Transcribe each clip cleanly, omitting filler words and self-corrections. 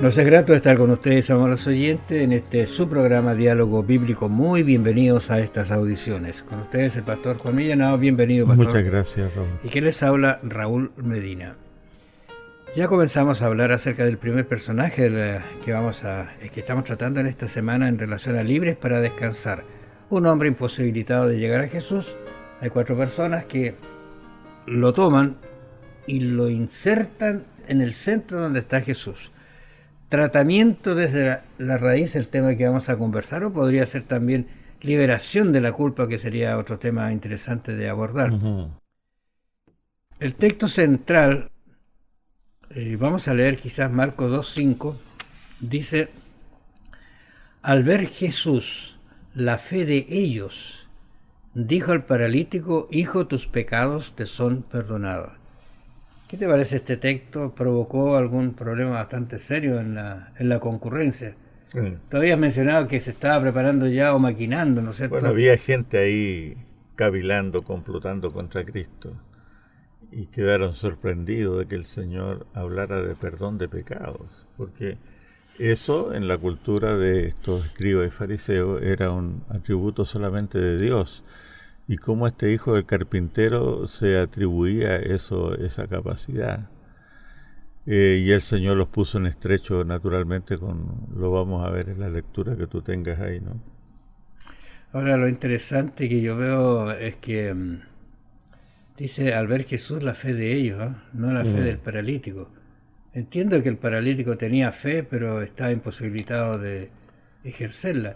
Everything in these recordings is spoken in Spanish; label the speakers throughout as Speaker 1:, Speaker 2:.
Speaker 1: Nos es grato estar con ustedes, amables oyentes, en este su programa Diálogo Bíblico. Muy bienvenidos a estas audiciones. Con ustedes el pastor Juan Millanado. Bienvenido, pastor.
Speaker 2: Muchas gracias, Raúl.
Speaker 1: Y que les habla Raúl Medina. Ya comenzamos a hablar acerca del primer personaje que estamos tratando en esta semana en relación a libres para descansar. Un hombre imposibilitado de llegar a Jesús. Hay 4 personas que lo toman y lo insertan en el centro donde está Jesús. Tratamiento desde la raíz, el tema que vamos a conversar, o podría ser también liberación de la culpa, que sería otro tema interesante de abordar. El texto central, vamos a leer quizás Marcos 2:5, dice: al ver Jesús la fe de ellos, dijo al paralítico: hijo, tus pecados te son perdonados. ¿Qué te parece este texto? ¿Provocó algún problema bastante serio en la concurrencia? Tú habías mencionado que se estaba preparando ya o maquinando, ¿no es cierto?
Speaker 2: Bueno, había gente ahí cavilando, complotando contra Cristo, y quedaron sorprendidos de que el Señor hablara de perdón de pecados, porque eso en la cultura de estos escribas y fariseos era un atributo solamente de Dios. Y cómo este hijo del carpintero se atribuía esa capacidad. Y el Señor los puso en estrecho, naturalmente, lo vamos a ver en la lectura que tú tengas ahí, ¿no?
Speaker 1: Ahora, lo interesante que yo veo es que dice: al ver Jesús la fe de ellos, ¿eh? No la fe del paralítico. Entiendo que el paralítico tenía fe, pero estaba imposibilitado de ejercerla.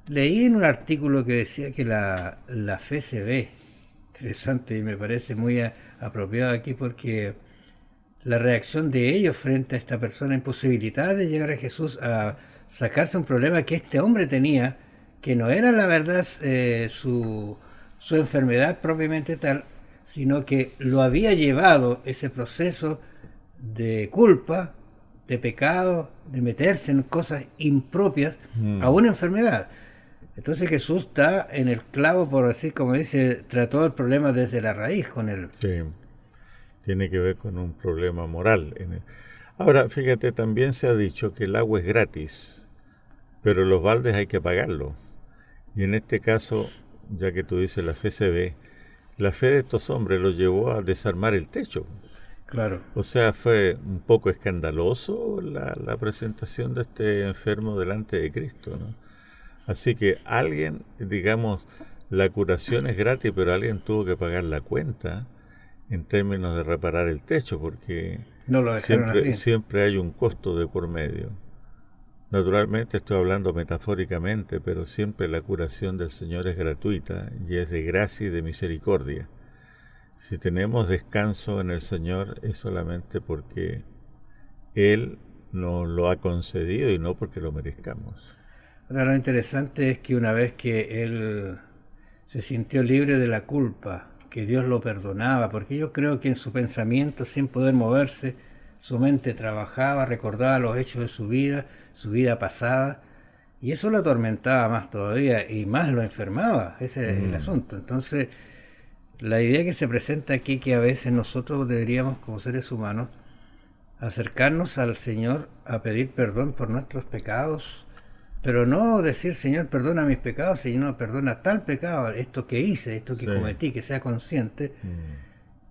Speaker 1: Leí en un artículo que decía que la fe se ve. Interesante, y me parece muy apropiado aquí, porque la reacción de ellos frente a esta persona imposibilitada de llegar a Jesús, a sacarse un problema que este hombre tenía, que no era la verdad su enfermedad propiamente tal, sino que lo había llevado ese proceso de culpa, de pecado, de meterse en cosas impropias a una enfermedad. Entonces Jesús está en el clavo, por decir, como dice, trató el problema desde la raíz con él.
Speaker 2: Sí, tiene que ver con un problema moral. Ahora, fíjate, también se ha dicho que el agua es gratis, pero los baldes hay que pagarlo. Y en este caso, ya que tú dices la fe se ve, la fe de estos hombres los llevó a desarmar el techo.
Speaker 1: Claro.
Speaker 2: O sea, fue un poco escandaloso la presentación de este enfermo delante de Cristo, ¿no? Así que alguien, digamos, la curación es gratis, pero alguien tuvo que pagar la cuenta en términos de reparar el techo, porque
Speaker 1: no lo dejaron
Speaker 2: siempre hay un costo de por medio. Naturalmente estoy hablando metafóricamente, pero siempre la curación del Señor es gratuita y es de gracia y de misericordia. Si tenemos descanso en el Señor es solamente porque Él nos lo ha concedido y no porque lo merezcamos.
Speaker 1: Ahora, lo interesante es que una vez que él se sintió libre de la culpa, que Dios lo perdonaba, porque yo creo que en su pensamiento, sin poder moverse, su mente trabajaba, recordaba los hechos de su vida pasada, y eso lo atormentaba más todavía y más lo enfermaba. Ese es el asunto. Entonces, la idea que se presenta aquí, que a veces nosotros deberíamos, como seres humanos, acercarnos al Señor a pedir perdón por nuestros pecados, pero no decir: Señor, perdona mis pecados, sino perdona tal pecado, esto que hice, esto que cometí, que sea consciente,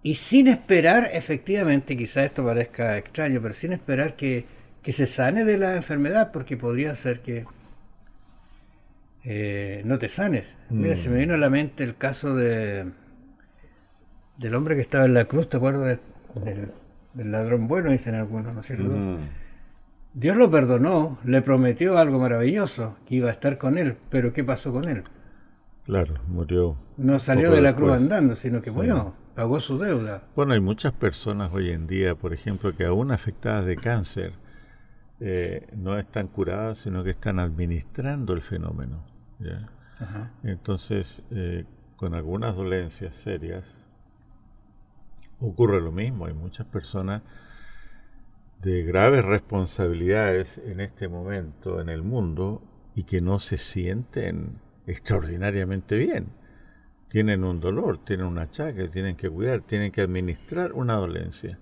Speaker 1: y sin esperar, efectivamente, quizás esto parezca extraño, pero sin esperar que se sane de la enfermedad, porque podría ser que no te sanes. Mira, se me vino a la mente el caso del hombre que estaba en la cruz, ¿te acuerdas del ladrón bueno? Dicen algunos, ¿no es cierto? Dios lo perdonó, le prometió algo maravilloso, que iba a estar con él, pero ¿qué pasó con él?
Speaker 2: Claro, murió.
Speaker 1: No salió de la cruz andando, sino que murió, pagó su deuda.
Speaker 2: Bueno, hay muchas personas hoy en día, por ejemplo, que aún afectadas de cáncer, no están curadas, sino que están administrando el fenómeno, ¿ya?
Speaker 1: Ajá.
Speaker 2: Entonces, con algunas dolencias serias, ocurre lo mismo. Hay muchas personas de graves responsabilidades en este momento en el mundo y que no se sienten extraordinariamente bien. Tienen un dolor, tienen un achaque, tienen que cuidar, tienen que administrar una dolencia.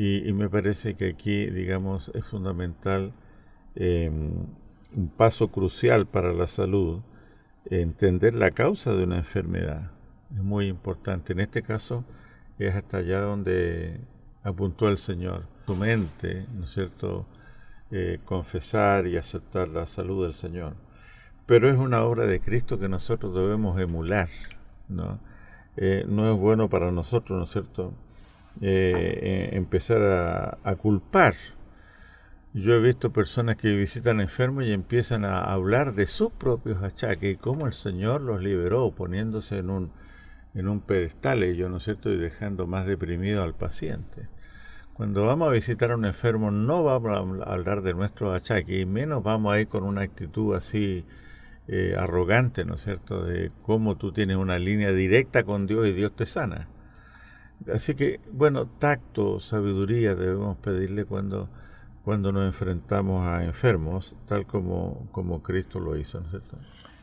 Speaker 2: Y me parece que aquí, digamos, es fundamental, un paso crucial para la salud, entender la causa de una enfermedad. Es muy importante. En este caso, es hasta allá donde apuntó el Señor. Tu mente, ¿no es cierto?, confesar y aceptar la salud del Señor. Pero es una obra de Cristo que nosotros debemos emular, ¿no? No es bueno para nosotros, ¿no es cierto?, empezar a culpar. Yo he visto personas que visitan enfermos y empiezan a hablar de sus propios achaques y cómo el Señor los liberó, poniéndose en un pedestal ellos, ¿no es cierto?, y dejando más deprimido al paciente. Cuando vamos a visitar a un enfermo no vamos a hablar de nuestros achaques y menos vamos a ir con una actitud así arrogante, ¿no es cierto?, de cómo tú tienes una línea directa con Dios y Dios te sana. Así que, bueno, tacto, sabiduría debemos pedirle cuando nos enfrentamos a enfermos, tal como Cristo lo hizo, ¿no es cierto?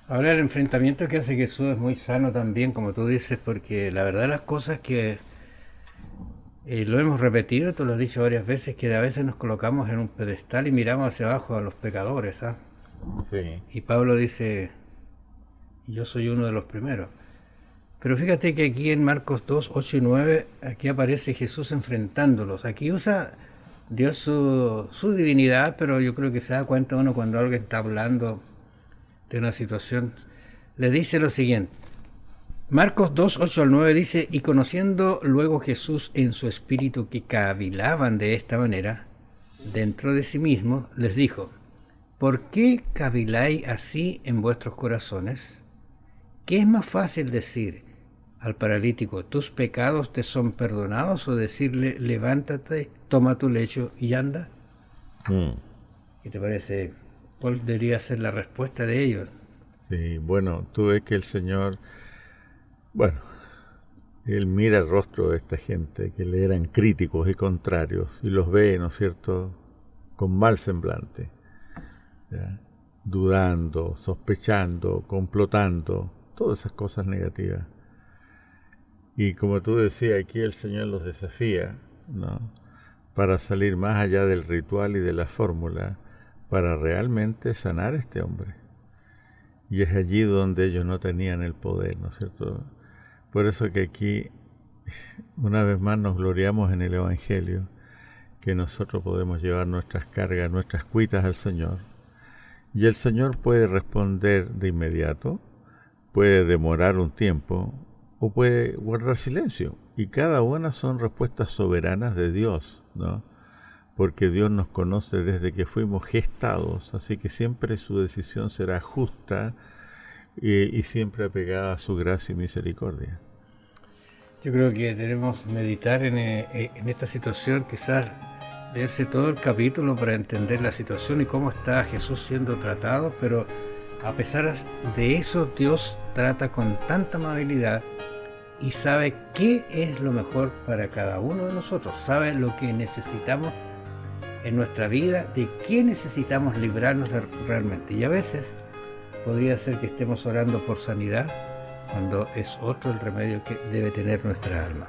Speaker 1: Ahora el enfrentamiento que hace Jesús es muy sano también, como tú dices, porque la verdad las cosas que lo hemos repetido, tú lo has dicho varias veces, que a veces nos colocamos en un pedestal y miramos hacia abajo a los pecadores, ¿ah?
Speaker 2: Sí.
Speaker 1: Y Pablo dice, yo soy uno de los primeros. Pero fíjate que aquí en Marcos 2, 8 y 9, aquí aparece Jesús enfrentándolos. Aquí usa Dios su divinidad, pero yo creo que se da cuenta uno cuando alguien está hablando de una situación. Le dice lo siguiente. Marcos 2, 8 al 9 dice, y conociendo luego Jesús en su espíritu que cavilaban de esta manera, dentro de sí mismo, les dijo, ¿por qué caviláis así en vuestros corazones? ¿Qué es más fácil decir al paralítico, tus pecados te son perdonados, o decirle, levántate, toma tu lecho y anda? ¿Qué te parece? ¿Cuál debería ser la respuesta de ellos?
Speaker 2: Sí, bueno, tú ves que el Señor, bueno, Él mira el rostro de esta gente que le eran críticos y contrarios y los ve, ¿no es cierto?, con mal semblante, ¿ya?, dudando, sospechando, complotando, todas esas cosas negativas. Y como tú decías, aquí el Señor los desafía, ¿no?, para salir más allá del ritual y de la fórmula, para realmente sanar a este hombre. Y es allí donde ellos no tenían el poder, ¿no es cierto? Por eso que aquí, una vez más, nos gloriamos en el Evangelio, que nosotros podemos llevar nuestras cargas, nuestras cuitas al Señor. Y el Señor puede responder de inmediato, puede demorar un tiempo, o puede guardar silencio. Y cada una son respuestas soberanas de Dios, ¿no? Porque Dios nos conoce desde que fuimos gestados, así que siempre su decisión será justa y siempre apegada a su gracia y misericordia.
Speaker 1: Yo creo que debemos meditar en esta situación, quizás leerse todo el capítulo para entender la situación y cómo está Jesús siendo tratado, pero a pesar de eso Dios trata con tanta amabilidad y sabe qué es lo mejor para cada uno de nosotros, sabe lo que necesitamos en nuestra vida, de qué necesitamos librarnos realmente. Y a veces podría ser que estemos orando por sanidad cuando es otro el remedio que debe tener nuestra alma.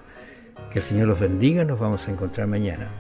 Speaker 1: Que el Señor los bendiga, nos vamos a encontrar mañana.